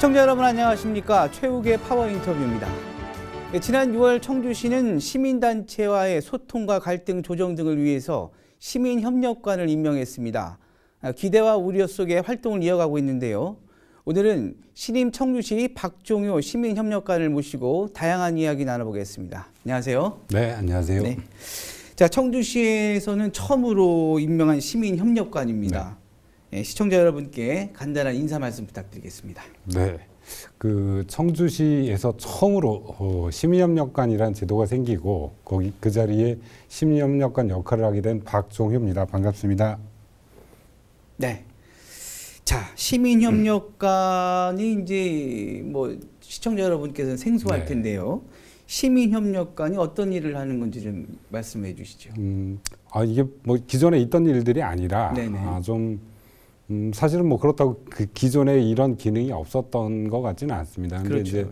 시청자 여러분 안녕하십니까. 최욱의 파워 인터뷰입니다. 지난 6월 청주시는 시민단체와의 소통과 갈등 조정 등을 위해서 시민협력관을 임명했습니다. 기대와 우려 속에 활동을 이어가고 있는데요. 오늘은 신임 청주시 박종효 시민협력관을 모시고 다양한 이야기 나눠보겠습니다. 안녕하세요. 네, 안녕하세요. 네. 자, 청주시에서는 처음으로 임명한 시민협력관입니다. 네, 시청자 여러분께 간단한 인사 말씀 부탁드리겠습니다. 네, 그 청주시에서 처음으로 시민협력관이라는 제도가 생기고 거기 그 자리에 시민협력관 역할을 하게 된 박종효입니다. 반갑습니다. 네. 자, 시민협력관이 이제 뭐 시청자 여러분께서는 생소할 네. 텐데요. 시민협력관이 어떤 일을 하는 건지 좀 말씀해 주시죠. 이게 뭐 기존에 있던 일들이 아니라 네네. 사실은 뭐 그렇다고 그 기존에 이런 기능이 없었던 것 같지는 않습니다. 근데 그렇죠. 이제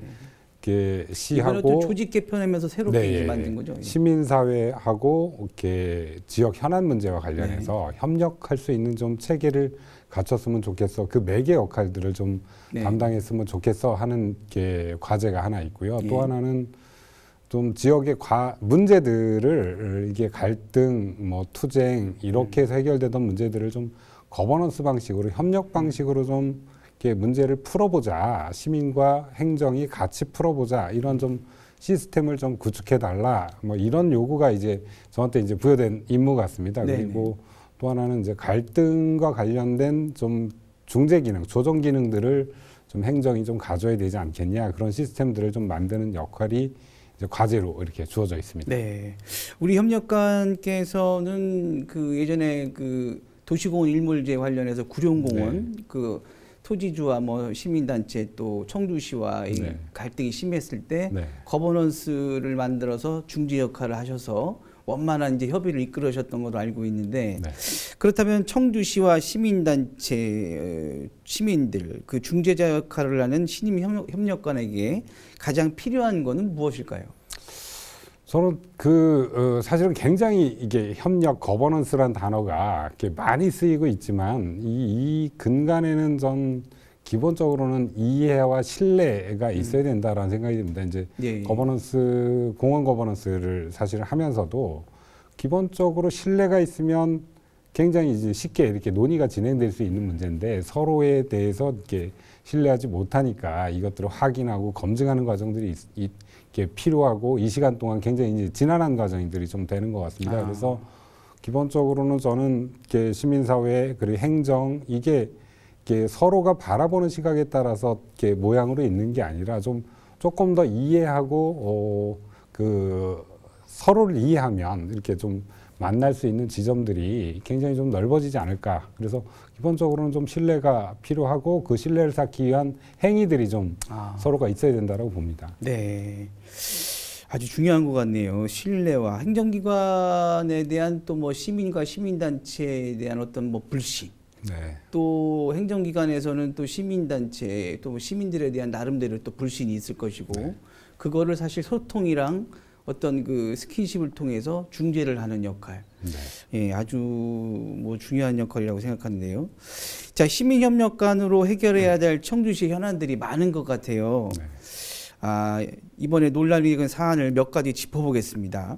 이렇게 이번에 또 시하고 조직 개편하면서 새롭게 네, 이제 만든 거죠. 시민사회하고 이렇게 지역 현안 문제와 관련해서 협력할 수 있는 좀 체계를 갖췄으면 좋겠어. 그 매개 역할들을 좀 네. 담당했으면 좋겠어 하는 게 과제가 하나 있고요. 예. 또 하나는 좀 지역의 문제들을 이게 갈등, 뭐 투쟁 이렇게 해서 해결되던 문제들을 좀 거버넌스 방식으로 협력 방식으로 좀 이렇게 문제를 풀어보자. 시민과 행정이 같이 풀어보자. 이런 좀 시스템을 좀 구축해 달라. 뭐 이런 요구가 이제 저한테 이제 부여된 임무 같습니다. 네네. 그리고 또 하나는 이제 갈등과 관련된 좀 중재 기능, 조정 기능들을 좀 행정이 좀 가져야 되지 않겠냐. 그런 시스템들을 좀 만드는 역할이 이제 과제로 이렇게 주어져 있습니다. 네. 우리 협력관께서는 그 예전에 그 도시공원 일몰제 관련해서 구룡공원 그 토지주와 뭐 시민단체 또 청주시와 이 네. 갈등이 심했을 때 네. 거버넌스를 만들어서 중재 역할을 하셔서 원만한 이제 협의를 이끌으셨던 걸로 알고 있는데 네. 그렇다면 청주시와 시민단체 시민들 그 중재자 역할을 하는 신임 협력관에게 가장 필요한 거는 무엇일까요? 저는 사실은 굉장히 이게 협력 거버넌스란 단어가 이렇게 많이 쓰이고 있지만 이 근간에는 전 기본적으로는 이해와 신뢰가 있어야 된다라는 생각이 듭니다. 이제 예. 거버넌스, 공원 거버넌스를 사실 하면서도 기본적으로 신뢰가 있으면 굉장히 이제 쉽게 이렇게 논의가 진행될 수 있는 문제인데 서로에 대해서 이렇게 신뢰하지 못하니까 이것들을 확인하고 검증하는 과정들이 이렇게 필요하고 이 시간 동안 굉장히 이제 지난한 과정들이 좀 되는 것 같습니다. 그래서 기본적으로는 저는 이렇게 시민사회 그리고 행정 이게 서로가 바라보는 시각에 따라서 이렇게 모양으로 있는 게 아니라 좀 조금 더 이해하고 서로를 이해하면 이렇게 좀 만날 수 있는 지점들이 굉장히 좀 넓어지지 않을까. 그래서 기본적으로는 좀 신뢰가 필요하고 그 신뢰를 쌓기 위한 행위들이 좀 서로가 있어야 된다고 봅니다. 네. 아주 중요한 것 같네요. 신뢰와 행정기관에 대한 또 뭐 시민과 시민단체에 대한 어떤 뭐 불신. 네. 또 행정기관에서는 또 시민단체 또 시민들에 대한 나름대로 또 불신이 있을 것이고 그거를 사실 소통이랑 어떤 그 스킨십을 통해서 중재를 하는 역할. 네. 예, 아주 뭐 중요한 역할이라고 생각하는데요. 자, 시민협력관으로 해결해야 될 청주시 현안들이 많은 것 같아요. 네. 이번에 논란이 된 사안을 몇 가지 짚어보겠습니다.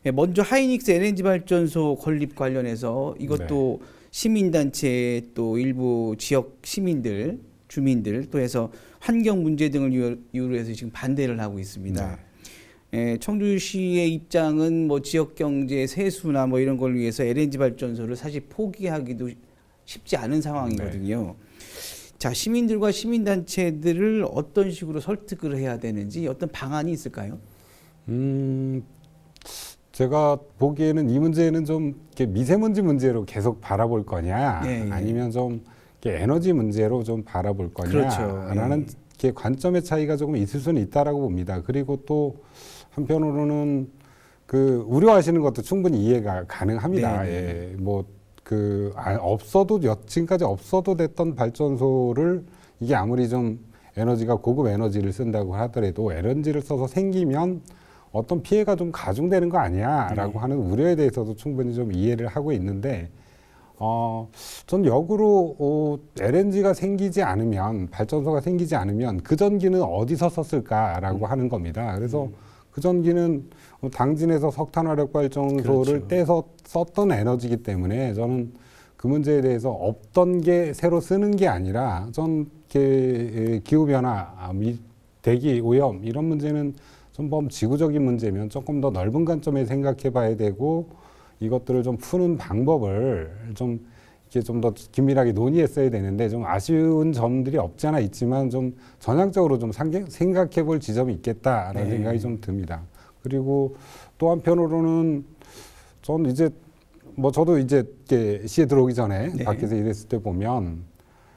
예, 먼저 하이닉스 LNG 발전소 건립 관련해서 이것도 시민단체 또 일부 지역 시민들, 주민들 또 해서 환경 문제 등을 이유로 해서 지금 반대를 하고 있습니다. 네. 예, 청주시의 입장은 뭐 지역 경제 세수나 뭐 이런 걸 위해서 LNG 발전소를 사실 포기하기도 쉽지 않은 상황이거든요. 자, 시민들과 시민단체들을 어떤 식으로 설득을 해야 되는지 어떤 방안이 있을까요? 제가 보기에는 이 문제는 좀 이렇게 미세먼지 문제로 계속 바라볼 거냐, 예, 예. 아니면 좀 이렇게 에너지 문제로 좀 바라볼 거냐라는 이렇게 관점의 차이가 조금 있을 수는 있다라고 봅니다. 그리고 또 한편으로는 우려하시는 것도 충분히 이해가 가능합니다. 예, 지금까지 없어도 됐던 발전소를 이게 아무리 좀 에너지가 고급 에너지를 쓴다고 하더라도 LNG를 써서 생기면 어떤 피해가 좀 가중되는 거 아니야라고 하는 우려에 대해서도 충분히 좀 이해를 하고 있는데 전 역으로 LNG가 생기지 않으면, 발전소가 생기지 않으면 그 전기는 어디서 썼을까라고 하는 겁니다. 그래서 그 전기는 당진에서 석탄화력발전소를 그렇죠. 떼서 썼던 에너지이기 때문에 저는 그 문제에 대해서 없던 게 새로 쓰는 게 아니라 전 기후변화, 대기 오염 이런 문제는 좀 지구적인 문제면 조금 더 넓은 관점에 생각해 봐야 되고 이것들을 좀 푸는 방법을 좀 이렇게 좀 더 긴밀하게 논의했어야 되는데 좀 아쉬운 점들이 없지 않아 있지만 좀 전향적으로 좀 생각해 볼 지점이 있겠다라는 생각이 좀 듭니다. 그리고 또 한편으로는 전 이제 저도 이제 시에 들어오기 전에 밖에서 일했을 때 보면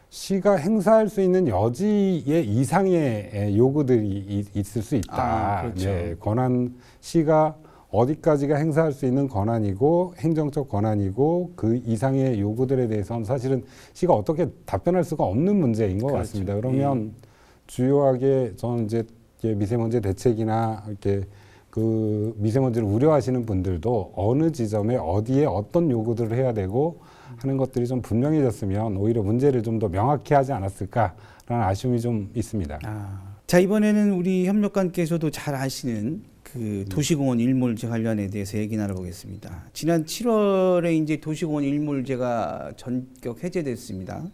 시가 행사할 수 있는 여지의 이상의 요구들이 있을 수 있다. 그렇죠. 권한 시가 어디까지가 행사할 수 있는 권한이고 행정적 권한이고 그 이상의 요구들에 대해서는 사실은 시가 어떻게 답변할 수가 없는 문제인 것 같습니다. 그러면 주요하게 저는 이제 미세먼지 대책이나 이렇게 그 미세먼지를 우려하시는 분들도 어느 지점에 어디에 어떤 요구들을 해야 되고 하는 것들이 좀 분명해졌으면 오히려 문제를 좀 더 명확히 하지 않았을까라는 아쉬움이 좀 있습니다. 자, 이번에는 우리 협력관께서도 잘 아시는 그 도시공원 일몰제 관련에 대해서 얘기 나눠보겠습니다. 지난 7월에 이제 도시공원 일몰제가 전격 해제됐습니다.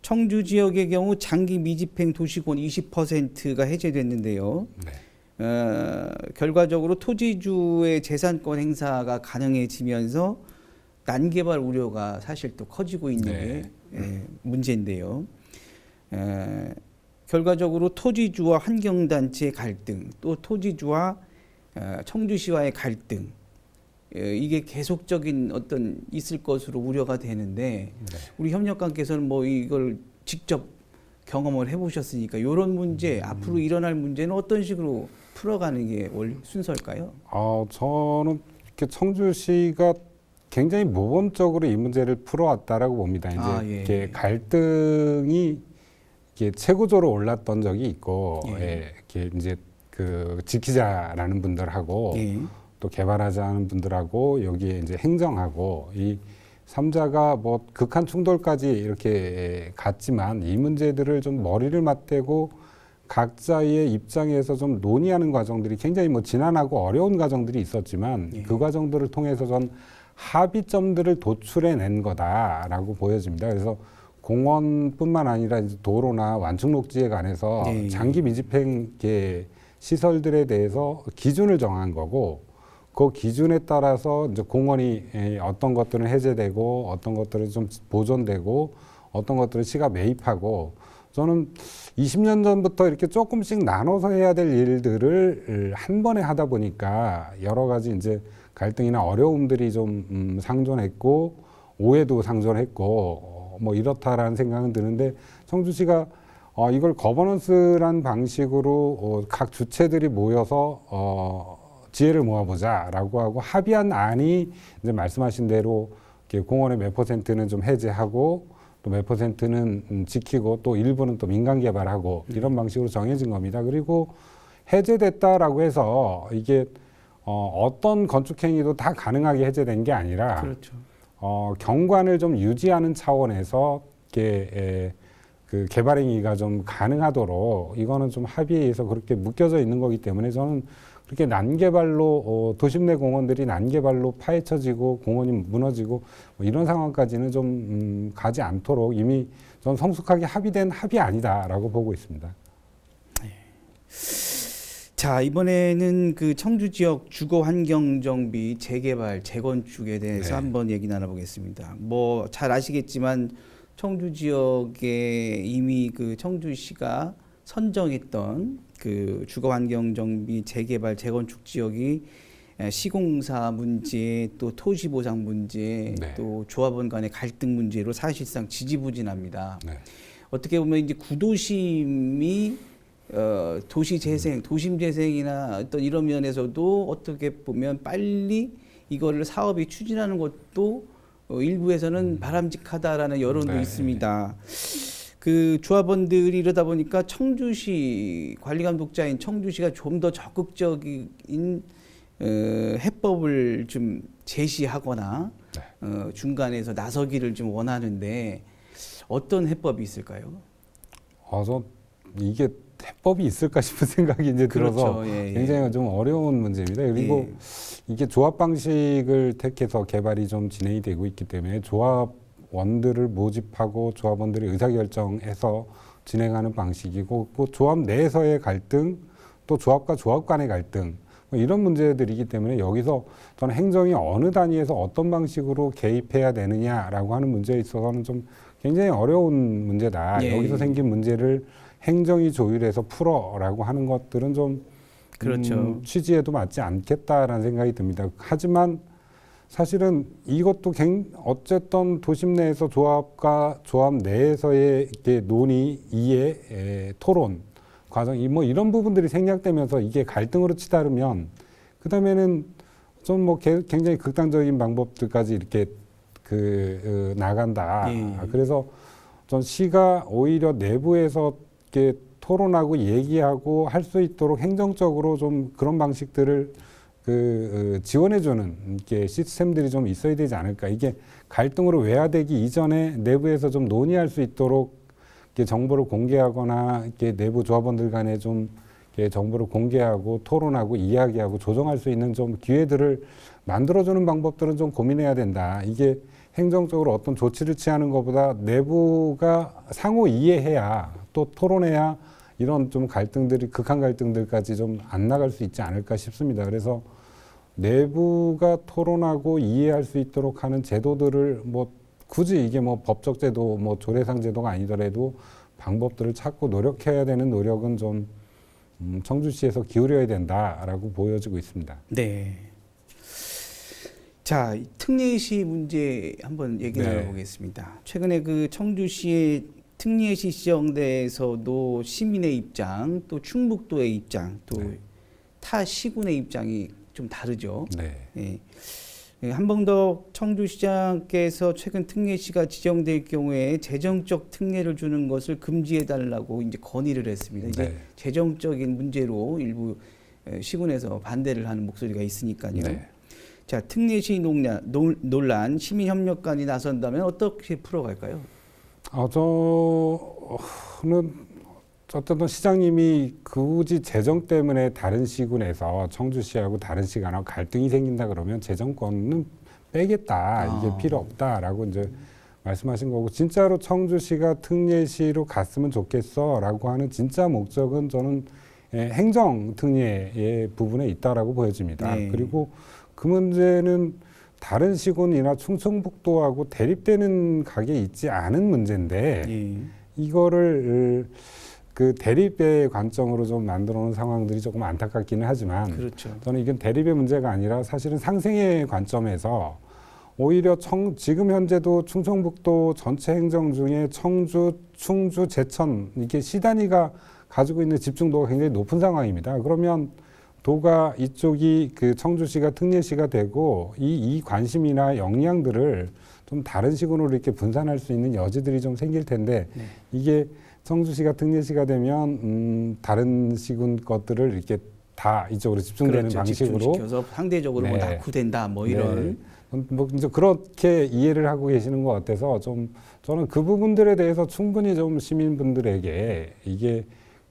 청주 지역의 경우 장기 미집행 도시공원 20%가 해제됐는데요. 결과적으로 토지주의 재산권 행사가 가능해지면서 난개발 우려가 사실 또 커지고 있는 게 문제인데요. 결과적으로 토지주와 환경단체의 갈등, 또 토지주와 청주시와의 갈등, 이게 계속적인 어떤 있을 것으로 우려가 되는데 우리 협력관께서는 뭐 이걸 직접 경험을 해보셨으니까 이런 문제, 앞으로 일어날 문제는 어떤 식으로 풀어가는 게 순서일까요? 저는 이렇게 청주시가 굉장히 모범적으로 이 문제를 풀어왔다라고 봅니다. 이제 이렇게 갈등이 이렇게 최고조로 올랐던 적이 있고, 이렇게 이제 그 지키자라는 분들하고 또 개발하자는 분들하고 여기에 이제 행정하고 이 삼자가 뭐 극한 충돌까지 이렇게 갔지만 이 문제들을 좀 머리를 맞대고 각자의 입장에서 좀 논의하는 과정들이 굉장히 지난하고 어려운 과정들이 있었지만 그 과정들을 통해서 전 합의점들을 도출해낸 거다라고 보여집니다. 그래서 공원뿐만 아니라 이제 도로나 완충록지에 관해서 장기 미집행 시설들에 대해서 기준을 정한 거고 그 기준에 따라서 이제 공원이 어떤 것들은 해제되고 어떤 것들은 좀 보존되고 어떤 것들은 시가 매입하고 저는 20년 전부터 이렇게 조금씩 나눠서 해야 될 일들을 한 번에 하다 보니까 여러 가지 이제 갈등이나 어려움들이 좀 상존했고 오해도 상존했고 뭐 이렇다라는 생각은 드는데 청주시가 이걸 거버넌스란 방식으로 각 주체들이 모여서 지혜를 모아보자라고 하고 합의한 안이 이제 말씀하신 대로 공원의 몇 %는 좀 해제하고 또 몇 %는 지키고 또 일부는 또 민간 개발하고 이런 방식으로 정해진 겁니다. 그리고 해제됐다라고 해서 이게 어떤 건축 행위도 다 가능하게 해제된 게 아니라 경관을 좀 유지하는 차원에서 이렇게 그 개발 행위가 좀 가능하도록 이거는 좀 합의에 의해서 그렇게 묶여져 있는 거기 때문에 저는 그렇게 난개발로 도심 내 공원들이 난개발로 파헤쳐지고 공원이 무너지고 뭐 이런 상황까지는 좀 가지 않도록 이미 전 성숙하게 합의된 합의 아니다라고 보고 있습니다. 자, 이번에는 그 청주 지역 주거 환경 정비 재개발 재건축에 대해서 한번 얘기 나눠보겠습니다. 뭐 잘 아시겠지만 청주 지역에 이미 그 청주시가 선정했던 그 주거 환경 정비 재개발 재건축 지역이 시공사 문제 또 토지 보상 문제 또 조합원 간의 갈등 문제로 사실상 지지부진합니다. 어떻게 보면 이제 구도심이 도시 재생, 도심 재생이나 어떤 이런 면에서도 어떻게 보면 빨리 이거를 사업이 추진하는 것도 일부에서는 바람직하다라는 여론도 있습니다. 그 조합원들이 이러다 보니까 청주시 관리감독자인 청주시가 좀 더 적극적인 해법을 좀 제시하거나 중간에서 나서기를 좀 원하는데 어떤 해법이 있을까요? 저 이게 해법이 있을까 싶은 생각이 이제 들어서 그렇죠. 예, 예. 굉장히 좀 어려운 문제입니다. 그리고 예. 이게 조합 방식을 택해서 개발이 좀 진행이 되고 있기 때문에 조합원들을 모집하고 조합원들이 의사결정해서 진행하는 방식이고, 그 조합 내에서의 갈등, 또 조합과 조합 간의 갈등, 뭐 이런 문제들이기 때문에 여기서 저는 행정이 어느 단위에서 어떤 방식으로 개입해야 되느냐라고 하는 문제에 있어서는 좀 굉장히 어려운 문제다. 예. 여기서 생긴 문제를 행정이 조율해서 풀어라고 하는 것들은 좀 그렇죠. 취지에도 맞지 않겠다라는 생각이 듭니다. 하지만 사실은 이것도 어쨌든 도심 내에서 조합과 조합 내에서의 이렇게 논의, 이해, 토론 과정, 뭐 이런 부분들이 생략되면서 이게 갈등으로 치달으면 그 다음에는 좀 뭐 굉장히 극단적인 방법들까지 이렇게 나간다. 예. 그래서 전 시가 오히려 내부에서 이렇게 토론하고 얘기하고 할 수 있도록 행정적으로 좀 그런 방식들을 지원해주는 이렇게 시스템들이 좀 있어야 되지 않을까. 이게 갈등으로 외화되기 이전에 내부에서 좀 논의할 수 있도록 이렇게 정보를 공개하거나 이렇게 내부 조합원들 간에 좀 이렇게 정보를 공개하고 토론하고 이야기하고 조정할 수 있는 좀 기회들을 만들어주는 방법들은 좀 고민해야 된다. 이게 행정적으로 어떤 조치를 취하는 것보다 내부가 상호 이해해야 또 토론해야 이런 좀 갈등들이 극한 갈등들까지 좀 안 나갈 수 있지 않을까 싶습니다. 그래서 내부가 토론하고 이해할 수 있도록 하는 제도들을 뭐 굳이 이게 뭐 법적 제도, 뭐 조례상 제도가 아니더라도 방법들을 찾고 노력해야 되는 노력은 좀 청주시에서 기울여야 된다라고 보여지고 있습니다. 네. 자, 특례시 문제 한번 얘기 네. 나눠보겠습니다. 최근에 그 청주시의 특례시 시정대에서도 시민의 입장, 또 충북도의 입장, 또 타 시군의 입장이 좀 다르죠. 네. 예. 한봉덕 청주시장께서 최근 특례시가 지정될 경우에 재정적 특례를 주는 것을 금지해달라고 이제 건의를 했습니다. 이제 네. 재정적인 문제로 일부 시군에서 반대를 하는 목소리가 있으니까요. 네. 자, 특례시 논란 시민협력관이 나선다면 어떻게 풀어갈까요? 저는 어떤 시장님이 굳이 재정 때문에 다른 시군에서 청주시하고 다른 시가 나고 갈등이 생긴다 그러면 재정권은 빼겠다. 이게 필요 없다라고 이제 말씀하신 거고, 진짜로 청주시가 특례시로 갔으면 좋겠어라고 하는 진짜 목적은 저는 행정 특례의 부분에 있다라고 보여집니다. 네. 그리고 그 문제는 다른 시군이나 충청북도하고 대립되는 각에 있지 않은 문제인데 예. 이거를 그 대립의 관점으로 좀 만들어 놓은 상황들이 조금 안타깝기는 하지만 그렇죠. 저는 이건 대립의 문제가 아니라 사실은 상생의 관점에서 오히려 지금 현재도 충청북도 전체 행정 중에 청주, 충주, 제천 이게 시 단위가 가지고 있는 집중도가 굉장히 높은 상황입니다. 그러면 도가 이쪽이 그 청주시가 특례시가 되고 이 관심이나 역량들을 좀 다른 시군으로 이렇게 분산할 수 있는 여지들이 좀 생길 텐데 네. 이게 청주시가 특례시가 되면 다른 시군 것들을 이렇게 다 이쪽으로 집중되는 그렇죠. 방식으로 집중시켜서 상대적으로 뭐 네. 낙후된다 뭐 이런 뭐 이제 그렇게 이해를 하고 계시는 것 같아서 좀 저는 그 부분들에 대해서 충분히 좀 시민분들에게 이게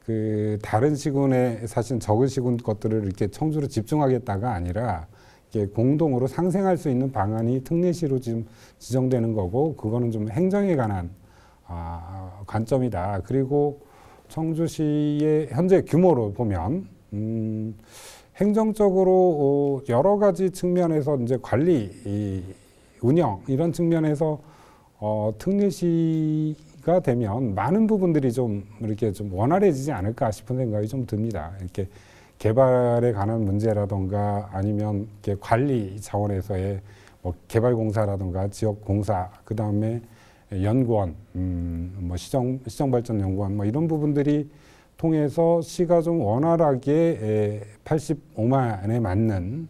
그 다른 시군에 사실 적은 시군 것들을 이렇게 청주로 집중하겠다가 아니라 이게 공동으로 상생할 수 있는 방안이 특례시로 지금 지정되는 거고, 그거는 좀 행정에 관한 관점이다. 그리고 청주시의 현재 규모로 보면 행정적으로 여러 가지 측면에서 이제 관리, 운영 이런 측면에서 특례시가 되면 많은 부분들이 좀 이렇게 좀 원활해지지 않을까 싶은 생각이 좀 듭니다. 이렇게 개발에 관한 문제라던가 아니면 이렇게 관리 차원에서의 뭐 개발공사라던가 지역공사, 그 다음에 연구원, 뭐 시정발전연구원 뭐 이런 부분들이 통해서 시가 좀 원활하게 85만에 맞는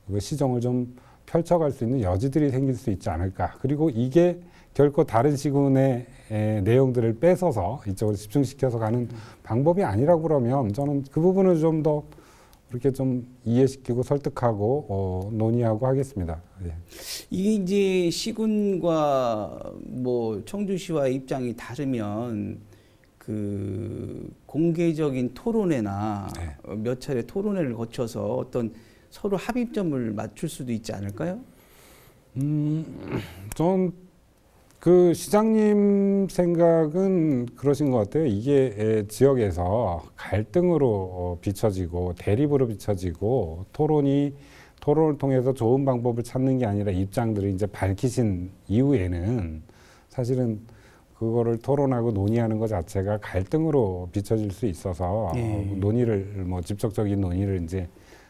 그 시정을 좀 펼쳐갈 수 있는 여지들이 생길 수 있지 않을까. 그리고 이게 결코 다른 시군의 내용들을 뺏어서 이쪽으로 집중시켜서 가는 방법이 아니라고 그러면 저는 그 부분을 좀 더 그렇게 좀 이해시키고 설득하고 논의하고 하겠습니다. 예. 이게 이제 시군과 뭐 청주시와의 입장이 다르면 그 공개적인 토론회나 네. 몇 차례 토론회를 거쳐서 어떤 서로 합의점을 맞출 수도 있지 않을까요? 전 그 시장님 생각은 그러신 것 같아요. 이게 지역에서 갈등으로 비춰지고 대립으로 비춰지고 토론을 통해서 좋은 방법을 찾는 게 아니라 입장들을 이제 밝히신 이후에는 사실은 그거를 토론하고 논의하는 것 자체가 갈등으로 비춰질 수 있어서 논의를 뭐 직접적인 논의를 이제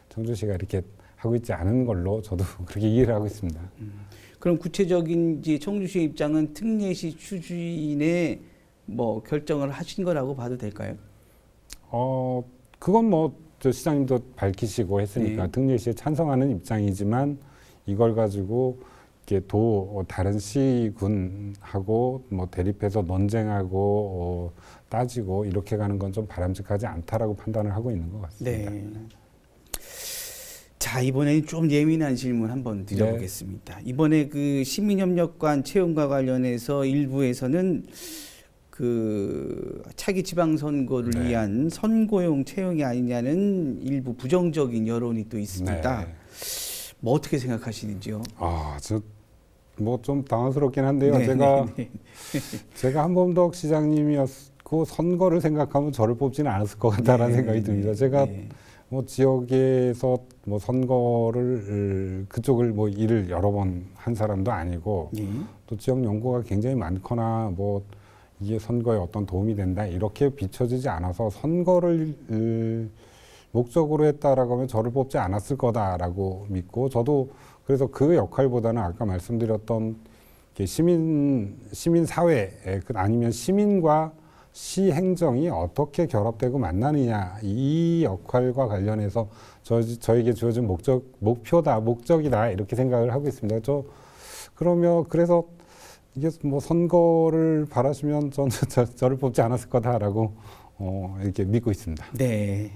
청주시가 이렇게 하고 있지 않은 걸로 저도 그렇게 이해를 하고 있습니다. 그럼 구체적인 이제 청주시의 입장은 특례시 추진에 뭐 결정을 하신 거라고 봐도 될까요? 그건 뭐 저 시장님도 밝히시고 했으니까 네. 특례시에 찬성하는 입장이지만 이걸 가지고 이렇게 다른 시군하고 뭐 대립해서 논쟁하고 따지고 이렇게 가는 건 좀 바람직하지 않다라고 판단을 하고 있는 것 같습니다. 네. 자, 이번에는 좀 예민한 질문 한번 드려보겠습니다. 이번에 그 시민협력관 채용과 관련해서 일부에서는 그 차기 지방선거를 네. 위한 선거용 채용이 아니냐는 일부 부정적인 여론이 또 있습니다. 네. 뭐 어떻게 생각하시는지요? 저 뭐 좀 당황스럽긴 한데요. 네, 제가 한범덕 시장님이었고 선거를 생각하면 저를 뽑지는 않았을 것 같다라는 생각이 듭니다. 제가 뭐 지역에서 뭐 선거를 그쪽을 뭐 일을 여러 번 한 사람도 아니고 또 지역 연구가 굉장히 많거나 뭐 이게 선거에 어떤 도움이 된다 이렇게 비춰지지 않아서 선거를 목적으로 했다라고 하면 저를 뽑지 않았을 거다라고 믿고 저도 그래서 그 역할보다는 아까 말씀드렸던 시민사회 아니면 시민과 시 행정이 어떻게 결합되고 만나느냐 이 역할과 관련해서 저에게 주어진 목적이다 이렇게 생각을 하고 있습니다. 그래서 이게 뭐 선거를 바라시면 저를 뽑지 않았을 거다라고 이렇게 믿고 있습니다. 네.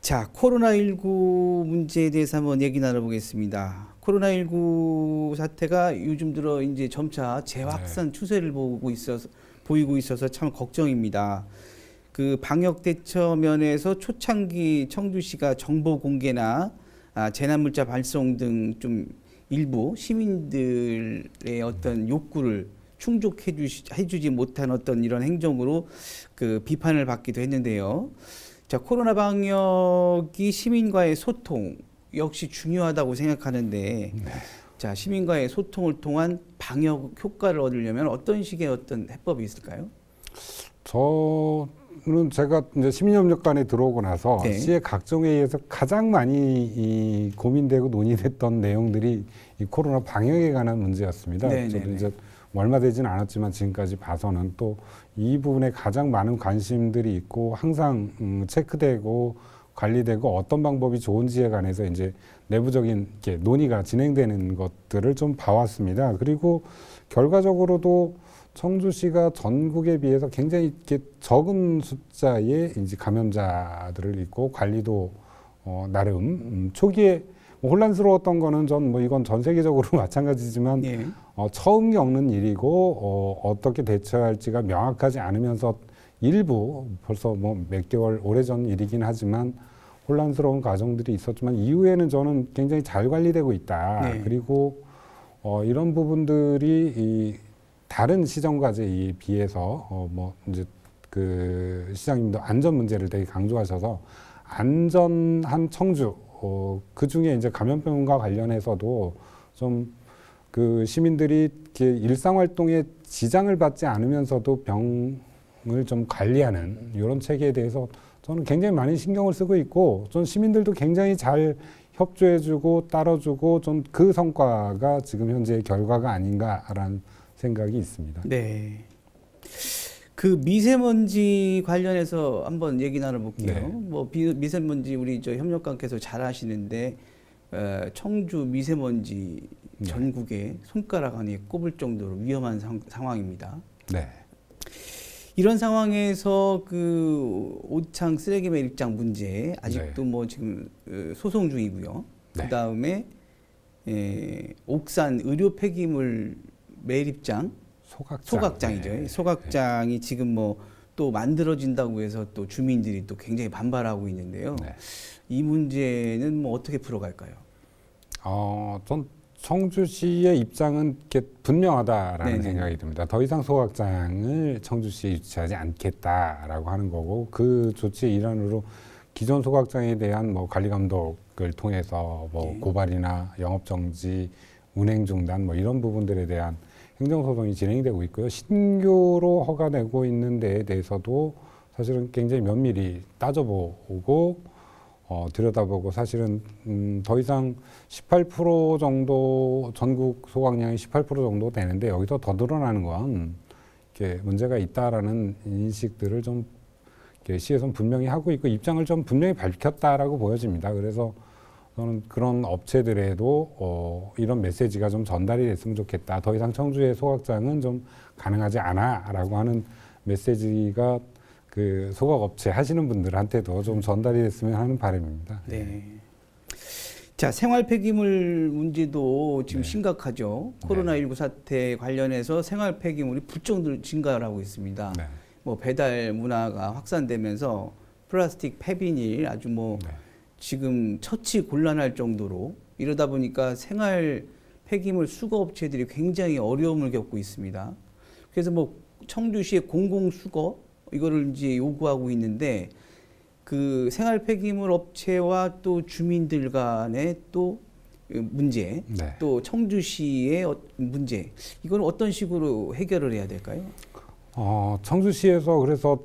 자, 코로나19 문제에 대해서 한번 얘기 나눠보겠습니다. 코로나19 사태가 요즘 들어 이제 점차 재확산 추세를 보이고 있어서 참 걱정입니다. 그 방역 대처 면에서 초창기 청주시가 정보 공개나 재난 문자 발송 등 좀 일부 시민들의 어떤 욕구를 충족해주지 못한 어떤 이런 행정으로 그 비판을 받기도 했는데요. 자, 코로나 방역이 시민과의 소통 역시 중요하다고 생각하는데, 자, 시민과의 소통을 통한 방역 효과를 얻으려면 어떤 식의 어떤 해법이 있을까요? 저는 제가 이제 시민협력관에 들어오고 나서 시의 각종 회의에서 가장 많이 고민되고 논의됐던 내용들이 이 코로나 방역에 관한 문제였습니다. 저도 이제 얼마 되지는 않았지만 지금까지 봐서는 또 이 부분에 가장 많은 관심들이 있고 항상 체크되고 관리되고 어떤 방법이 좋은지에 관해서 이제 내부적인 이렇게 논의가 진행되는 것들을 좀 봐왔습니다. 그리고 결과적으로도 청주시가 전국에 비해서 굉장히 이렇게 적은 숫자의 이제 감염자들을 있고 관리도 나름 초기에 혼란스러웠던 거는 이건 전 세계적으로 마찬가지지만 처음 겪는 일이고 어떻게 대처할지가 명확하지 않으면서 일부 벌써 뭐 몇 개월 오래전 일이긴 하지만 혼란스러운 과정들이 있었지만 이후에는 저는 굉장히 잘 관리되고 있다. 그리고 이런 부분들이 이 다른 시정과제에 비해서 이제 그 시장님도 안전 문제를 되게 강조하셔서 안전한 청주 그 중에 이제 감염병과 관련해서도 좀 그 시민들이 이렇게 일상 활동에 지장을 받지 않으면서도 병을 좀 관리하는 이런 체계에 대해서 저는 굉장히 많이 신경을 쓰고 있고, 전 시민들도 굉장히 잘 협조해주고 따라주고 좀 그 성과가 지금 현재의 결과가 아닌가라는 생각이 있습니다. 네. 그 미세먼지 관련해서 한번 얘기 나눠볼게요. 뭐 미세먼지 우리 저 협력관께서 잘 아시는데 청주 미세먼지 전국에 손가락 안에 꼽을 정도로 위험한 상황입니다. 네. 이런 상황에서 그 오창 쓰레기 매립장 문제 아직도 뭐 지금 소송 중이고요. 네. 그 다음에 옥산 의료 폐기물 매립장 소각장이죠. 네. 소각장이 지금 뭐 또 만들어진다고 해서 또 주민들이 또 굉장히 반발하고 있는데요. 네. 이 문제는 뭐 어떻게 풀어갈까요? 전 청주시의 입장은 이렇게 분명하다라는 네네. 생각이 듭니다. 더 이상 소각장을 청주시에 유치하지 않겠다라고 하는 거고, 그 조치의 일환으로 기존 소각장에 대한 뭐 관리 감독을 통해서 뭐 예. 고발이나 영업 정지, 운행 중단 뭐 이런 부분들에 대한 행정 소송이 진행이 되고 있고요. 신규로 허가되고 있는 데에 대해서도 사실은 굉장히 면밀히 따져보고 들여다보고, 사실은 더 이상 18% 정도, 전국 소각량이 18% 정도 되는데 여기서 더 늘어나는 건 이렇게 문제가 있다라는 인식들을 좀 이렇게 시에서는 분명히 하고 있고, 입장을 좀 분명히 밝혔다라고 보여집니다. 그래서 저는 그런 업체들에도 이런 메시지가 좀 전달이 됐으면 좋겠다. 더 이상 청주의 소각장은 좀 가능하지 않아라고 하는 메시지가 그 소각업체 하시는 분들한테도 좀 전달이 됐으면 하는 바람입니다. 네. 자, 생활 폐기물 문제도 지금 네. 심각하죠. 코로나19 사태 관련해서 생활 폐기물이 부쩍 증가를 하고 있습니다. 네. 뭐 배달 문화가 확산되면서 플라스틱, 폐비닐 아주 뭐 네. 지금 처치 곤란할 정도로 이러다 보니까 생활 폐기물 수거 업체들이 굉장히 어려움을 겪고 있습니다. 그래서 뭐 청주시의 공공수거 이거를 이제 요구하고 있는데, 그 생활 폐기물 업체와 또 주민들 간의 또 문제, 네. 또 청주시의 문제, 이건 어떤 식으로 해결을 해야 될까요? 청주시에서 그래서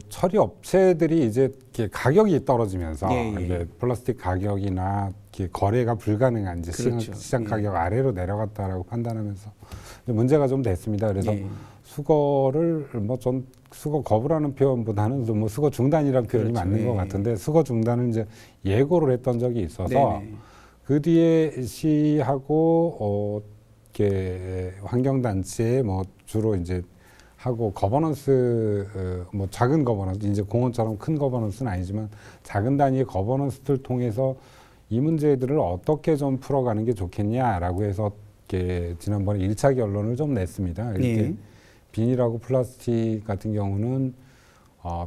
처리 업체들이 이제 이렇게 가격이 떨어지면서 예, 예. 이게 플라스틱 가격이나 이렇게 거래가 불가능한 이제 그렇죠. 시장 예. 가격 아래로 내려갔다라고 판단하면서 이제 문제가 좀 됐습니다. 그래서 예. 수거를 뭐 전 수거 거부라는 표현보다는 좀 뭐 수거 중단이라는 표현이 그렇죠. 맞는 것 예. 같은데, 수거 중단을 이제 예고를 했던 적이 있어서 네네. 그 뒤에 시하고 이렇게 환경단체 뭐 주로 이제 하고 거버넌스 뭐 작은 거버넌스, 이제 공원처럼 큰 거버넌스는 아니지만 작은 단위의 거버넌스를 통해서 이 문제들을 어떻게 좀 풀어가는 게 좋겠냐라고 해서 이렇게 지난번에 1차 결론을 좀 냈습니다. 이렇게 네. 비닐하고 플라스틱 같은 경우는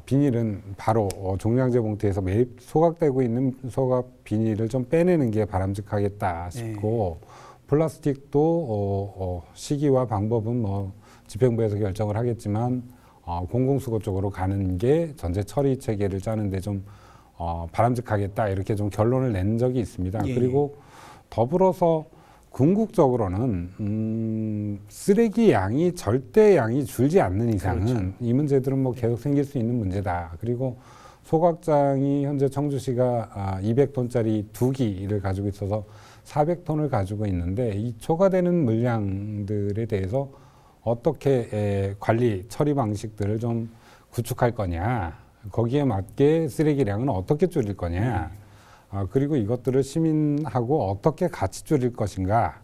비닐은 바로 종량제 봉투에서 매입 소각되고 있는 소각 비닐을 좀 빼내는 게 바람직하겠다 싶고, 플라스틱도 시기와 방법은 뭐 집행부에서 결정을 하겠지만 공공수거 쪽으로 가는 게 전체 처리 체계를 짜는데 좀 바람직하겠다, 이렇게 좀 결론을 낸 적이 있습니다. 예. 그리고 더불어서 궁극적으로는 쓰레기 양이 절대 양이 줄지 않는 이상은 그렇죠. 이 문제들은 뭐 계속 생길 수 있는 문제다. 그리고 소각장이 현재 청주시가 200톤짜리 2기를 가지고 있어서 400톤을 가지고 있는데, 이 초과되는 물량들에 대해서 어떻게 관리 처리 방식들을 좀 구축할 거냐, 거기에 맞게 쓰레기량은 어떻게 줄일 거냐, 그리고 이것들을 시민하고 어떻게 같이 줄일 것인가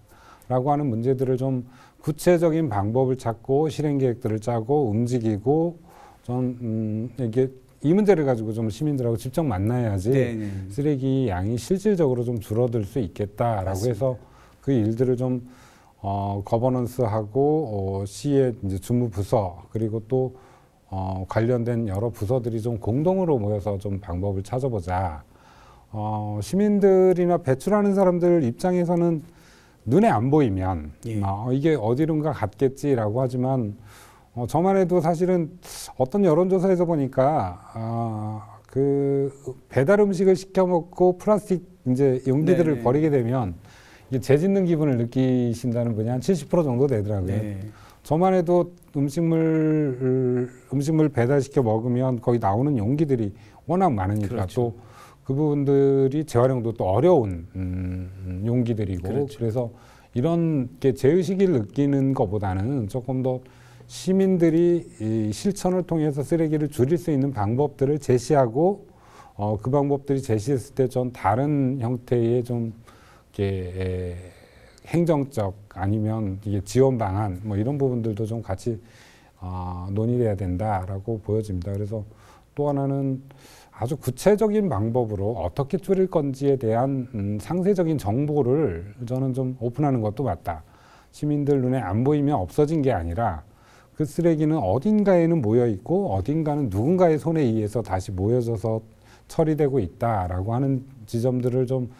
라고 하는 문제들을 좀 구체적인 방법을 찾고 실행 계획들을 짜고 움직이고 좀 이게 이 문제를 가지고 좀 시민들하고 직접 만나야지 네네. 쓰레기 양이 실질적으로 좀 줄어들 수 있겠다라고 맞습니다. 해서 그 일들을 좀 거버넌스하고 시의 이제 주무 부서, 그리고 또 관련된 여러 부서들이 좀 공동으로 모여서 좀 방법을 찾아보자. 시민들이나 배출하는 사람들 입장에서는 눈에 안 보이면 예. 이게 어디론가 갔겠지라고 하지만, 저만 해도 사실은 어떤 여론조사에서 보니까 그 배달 음식을 시켜 먹고 플라스틱 이제 용기들을 네네. 버리게 되면 이게 재짓는 기분을 느끼신다는 분이 한 70% 정도 되더라고요. 네. 저만 해도 음식물 배달시켜 먹으면 거기 나오는 용기들이 워낙 많으니까, 그렇죠. 또 그 부분들이 재활용도 또 어려운 용기들이고, 그렇죠. 그래서 이런 게 죄의식을 느끼는 것보다는 조금 더 시민들이 이 실천을 통해서 쓰레기를 줄일 수 있는 방법들을 제시하고, 그 방법들이 제시했을 때 좀 다른 형태의 좀 이렇게 행정적 아니면 이게 지원 방안 뭐 이런 부분들도 좀 같이 논의해야 된다라고 보여집니다. 그래서 또 하나는 아주 구체적인 방법으로 어떻게 줄일 건지에 대한 상세적인 정보를 저는 좀 오픈하는 것도 맞다. 시민들 눈에 안 보이면 없어진 게 아니라 그 쓰레기는 어딘가에는 모여 있고 어딘가는 누군가의 손에 의해서 다시 모여져서 처리되고 있다라고 하는 지점들을 좀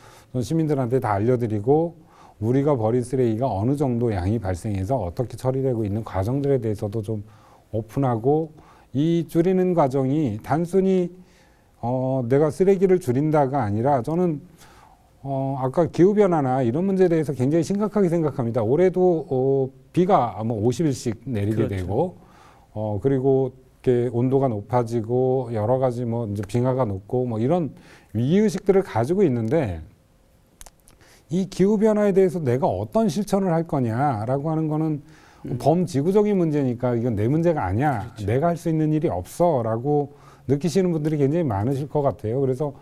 시민들한테 다 알려드리고 우리가 버린 쓰레기가 어느 정도 양이 발생해서 어떻게 처리되고 있는 과정들에 대해서도 좀 오픈하고 이 줄이는 과정이 단순히 내가 쓰레기를 줄인다가 아니라 저는 아까 기후변화나 이런 문제에 대해서 굉장히 심각하게 생각합니다. 올해도 비가 뭐 50일씩 내리게 그렇죠. 되고 그리고 이렇게 온도가 높아지고 여러 가지 뭐 이제 빙하가 녹고 뭐 이런 위기의식들을 가지고 있는데 이 기후변화에 대해서 내가 어떤 실천을 할 거냐라고 하는 거는 범지구적인 문제니까 이건 내 문제가 아니야. 그렇죠. 내가 할 수 있는 일이 없어라고 느끼시는 분들이 굉장히 많으실 것 같아요. 그래서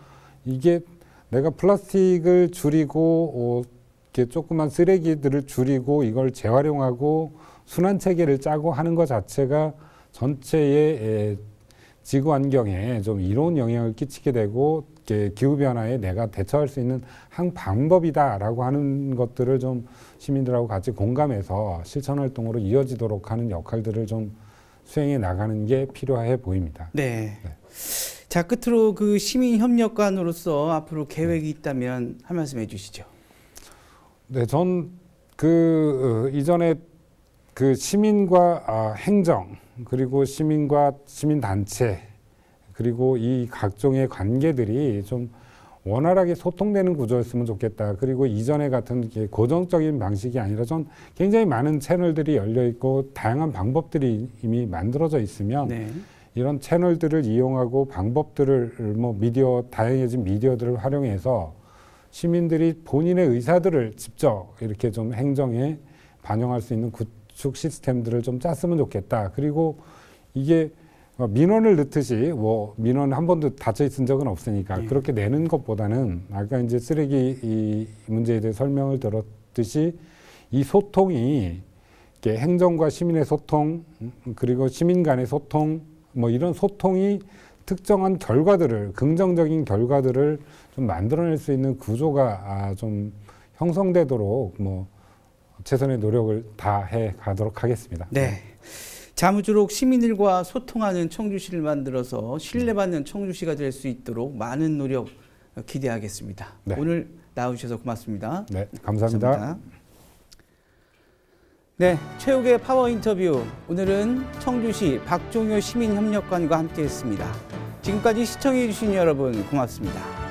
이게 내가 플라스틱을 줄이고 이렇게 조그만 쓰레기들을 줄이고 이걸 재활용하고 순환 체계를 짜고 하는 것 자체가 전체의 지구 환경에 좀 이로운 영향을 끼치게 되고 기후 변화에 내가 대처할 수 있는 한 방법이다라고 하는 것들을 좀 시민들하고 같이 공감해서 실천 활동으로 이어지도록 하는 역할들을 좀 수행해 나가는 게 필요해 보입니다. 네. 네. 자, 끝으로 그 시민 협력관으로서 앞으로 계획이 있다면 한 말씀 해주시죠. 네, 전 이전에 그 시민과 행정 그리고 시민과 시민단체 그리고 이 각종의 관계들이 좀 원활하게 소통되는 구조였으면 좋겠다. 그리고 이전에 같은 고정적인 방식이 아니라 전 굉장히 많은 채널들이 열려 있고 다양한 방법들이 이미 만들어져 있으면 네. 이런 채널들을 이용하고 방법들을 뭐 다양해진 미디어들을 활용해서 시민들이 본인의 의사들을 직접 이렇게 좀 행정에 반영할 수 있는 구축 시스템들을 좀 짰으면 좋겠다. 그리고 이게 민원을 넣듯이 뭐 민원 한 번도 닫혀 있은 적은 없으니까 그렇게 내는 것보다는 아까 이제 쓰레기 이 문제에 대해 설명을 들었듯이 이 소통이 이렇게 행정과 시민의 소통 그리고 시민 간의 소통 뭐 이런 소통이 특정한 결과들을 긍정적인 결과들을 좀 만들어낼 수 있는 구조가 좀 형성되도록 뭐 최선의 노력을 다해 가도록 하겠습니다. 네. 자무주록 시민들과 소통하는 청주시를 만들어서 신뢰받는 청주시가 될 수 있도록 많은 노력 기대하겠습니다. 네. 오늘 나와주셔서 고맙습니다. 네, 감사합니다. 네, 최욱의 파워 인터뷰. 오늘은 청주시 박종효 시민협력관과 함께했습니다. 지금까지 시청해주신 여러분 고맙습니다.